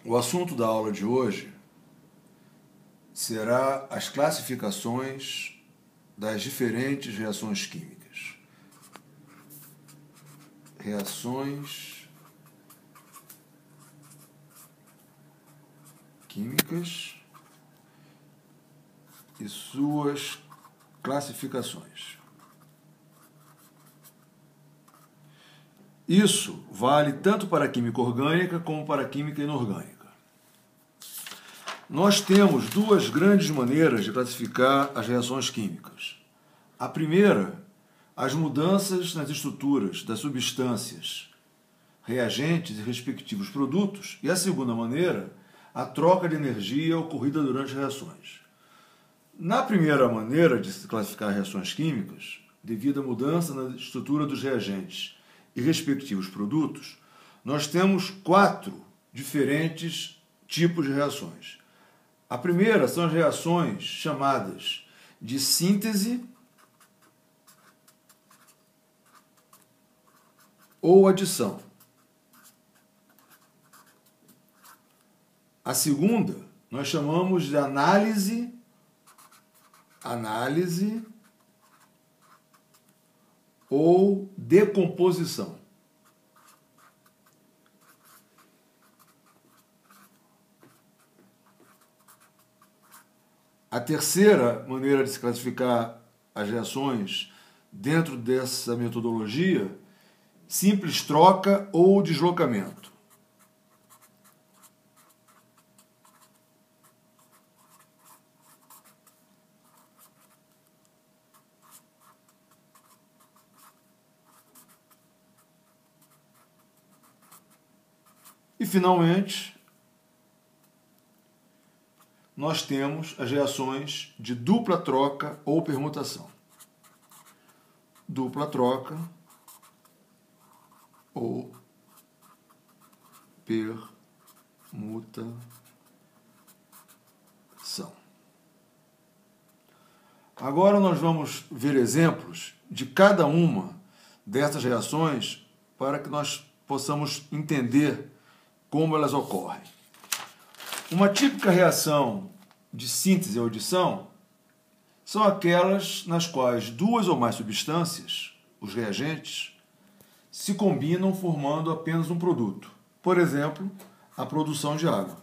O assunto da aula de hoje será as classificações das diferentes reações químicas. Reações químicas e suas classificações. Isso vale tanto para a química orgânica como para a química inorgânica. Nós temos duas grandes maneiras de classificar as reações químicas. A primeira, as mudanças nas estruturas das substâncias, reagentes e respectivos produtos, e a segunda maneira, a troca de energia ocorrida durante as reações. Na primeira maneira de se classificar reações químicas, devido à mudança na estrutura dos reagentes e respectivos produtos, nós temos 4 diferentes tipos de reações. A primeira são as reações chamadas de síntese ou adição. A segunda nós chamamos de análise ou decomposição. A terceira maneira de se classificar as reações dentro dessa metodologia, simples troca ou deslocamento. E, finalmente, nós temos as reações de dupla troca ou permutação. Dupla troca ou permutação. Agora nós vamos ver exemplos de cada uma dessas reações para que nós possamos entender como elas ocorrem. Uma típica reação de síntese ou adição são aquelas nas quais duas ou mais substâncias, os reagentes, se combinam formando apenas um produto. Por exemplo, a produção de água.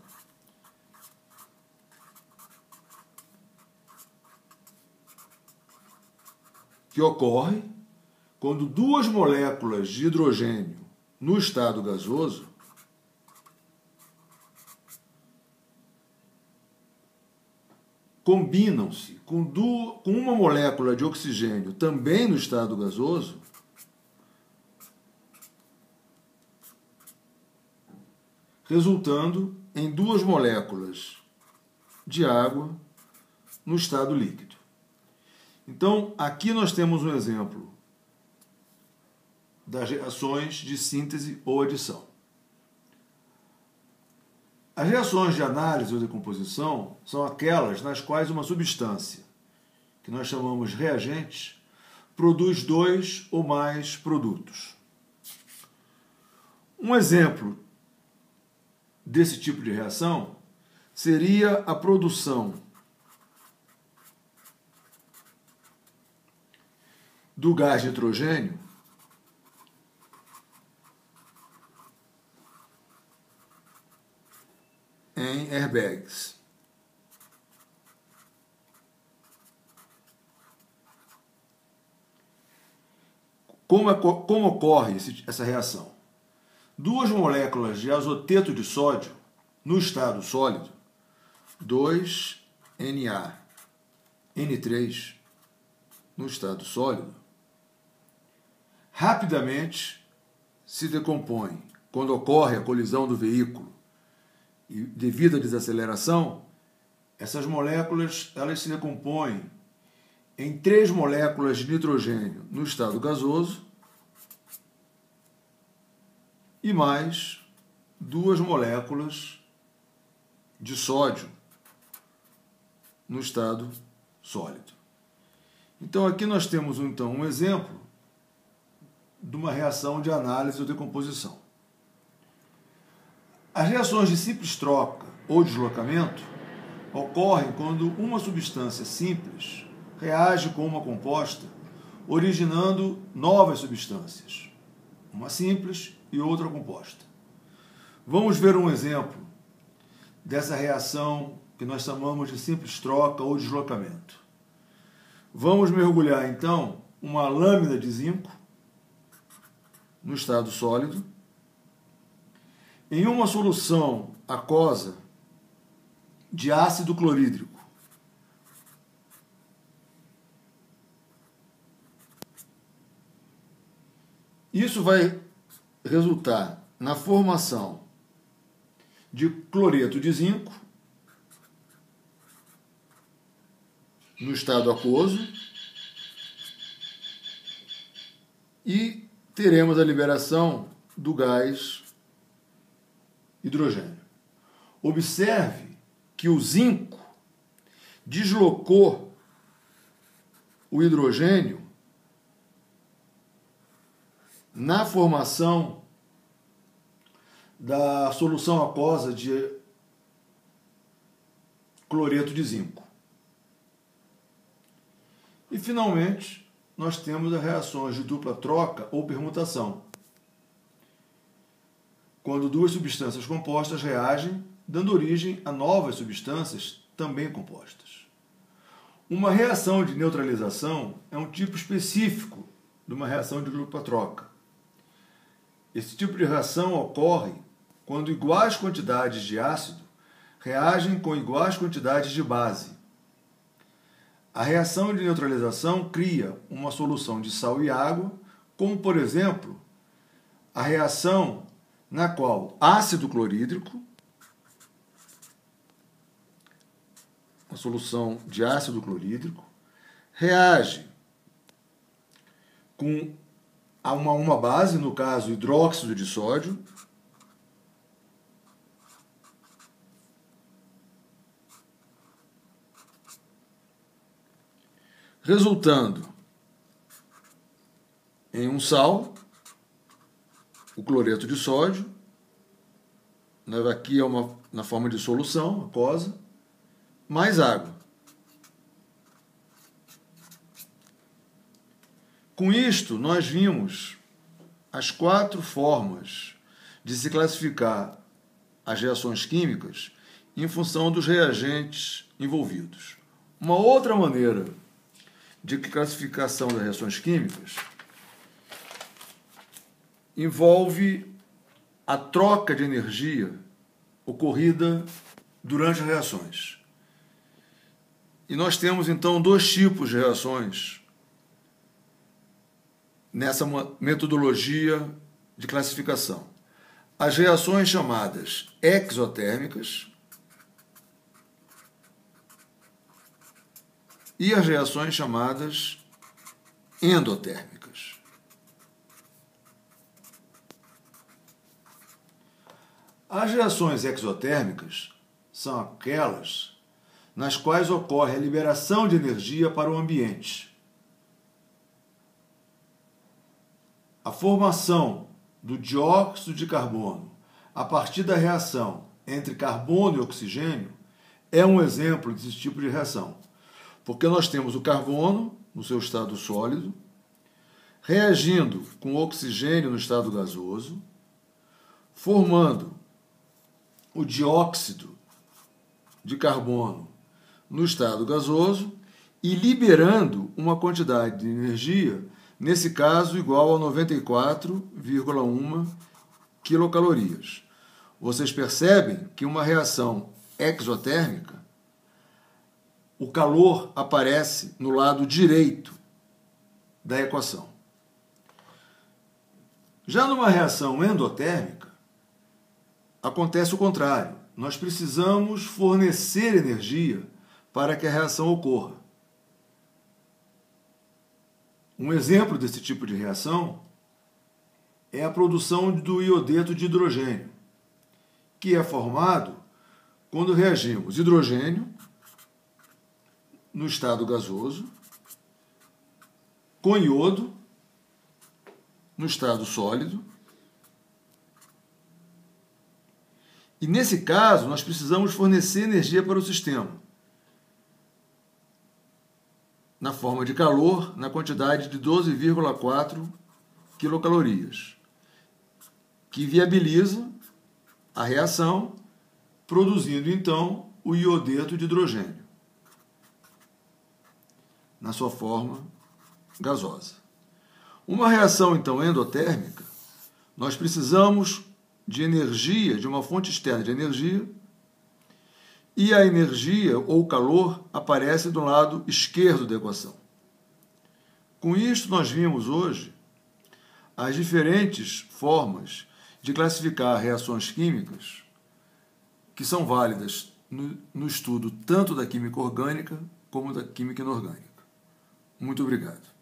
Que ocorre quando duas moléculas de hidrogênio no estado gasoso combinam-se com uma molécula de oxigênio também no estado gasoso, resultando em duas moléculas de água no estado líquido. Então, aqui nós temos um exemplo das reações de síntese ou adição. As reações de análise ou decomposição são aquelas nas quais uma substância, que nós chamamos de reagentes, produz dois ou mais produtos. Um exemplo desse tipo de reação seria a produção do gás nitrogênio em airbags. Como ocorre essa reação? Duas moléculas de azoteto de sódio no estado sólido, 2Na, N3 no estado sólido, rapidamente se decompõem quando ocorre a colisão do veículo. E devido à desaceleração, essas moléculas elas se decompõem em 3 moléculas de nitrogênio no estado gasoso e mais 2 moléculas de sódio no estado sólido. Então aqui nós temos então um exemplo de uma reação de análise ou decomposição. As reações de simples troca ou deslocamento ocorrem quando uma substância simples reage com uma composta, originando novas substâncias, uma simples e outra composta. Vamos ver um exemplo dessa reação que nós chamamos de simples troca ou deslocamento. Vamos mergulhar, então, uma lâmina de zinco no estado sólido em uma solução aquosa de ácido clorídrico. Isso vai resultar na formação de cloreto de zinco no estado aquoso e teremos a liberação do gás hidrogênio. Observe que o zinco deslocou o hidrogênio na formação da solução aquosa de cloreto de zinco. E, finalmente, nós temos as reações de dupla troca ou permutação, quando duas substâncias compostas reagem, dando origem a novas substâncias também compostas. Uma reação de neutralização é um tipo específico de uma reação de dupla troca. Esse tipo de reação ocorre quando iguais quantidades de ácido reagem com iguais quantidades de base. A reação de neutralização cria uma solução de sal e água, como, por exemplo, a reação na qual ácido clorídrico, a solução de ácido clorídrico, reage com uma base, no caso hidróxido de sódio, resultando em um sal, o cloreto de sódio, aqui é na forma de solução aquosa, mais água. Com isto, nós vimos as 4 formas de se classificar as reações químicas em função dos reagentes envolvidos. Uma outra maneira de classificação das reações químicas envolve a troca de energia ocorrida durante as reações. E nós temos, então, 2 tipos de reações nessa metodologia de classificação. As reações chamadas exotérmicas e as reações chamadas endotérmicas. As reações exotérmicas são aquelas nas quais ocorre a liberação de energia para o ambiente. A formação do dióxido de carbono a partir da reação entre carbono e oxigênio é um exemplo desse tipo de reação, porque nós temos o carbono no seu estado sólido, reagindo com o oxigênio no estado gasoso, formando o dióxido de carbono no estado gasoso e liberando uma quantidade de energia, nesse caso igual a 94,1 quilocalorias. Vocês percebem que uma reação exotérmica, o calor aparece no lado direito da equação. Já numa reação endotérmica, acontece o contrário. Nós precisamos fornecer energia para que a reação ocorra. Um exemplo desse tipo de reação é a produção do iodeto de hidrogênio, que é formado quando reagimos hidrogênio no estado gasoso com iodo no estado sólido E nesse caso, nós precisamos fornecer energia para o sistema, na forma de calor, na quantidade de 12,4 quilocalorias, que viabiliza a reação, produzindo então o iodeto de hidrogênio, na sua forma gasosa. Uma reação então endotérmica, nós precisamos de energia, de uma fonte externa de energia, e a energia ou calor aparece do lado esquerdo da equação. Com isto, nós vimos hoje as diferentes formas de classificar reações químicas que são válidas no estudo tanto da química orgânica como da química inorgânica. Muito obrigado.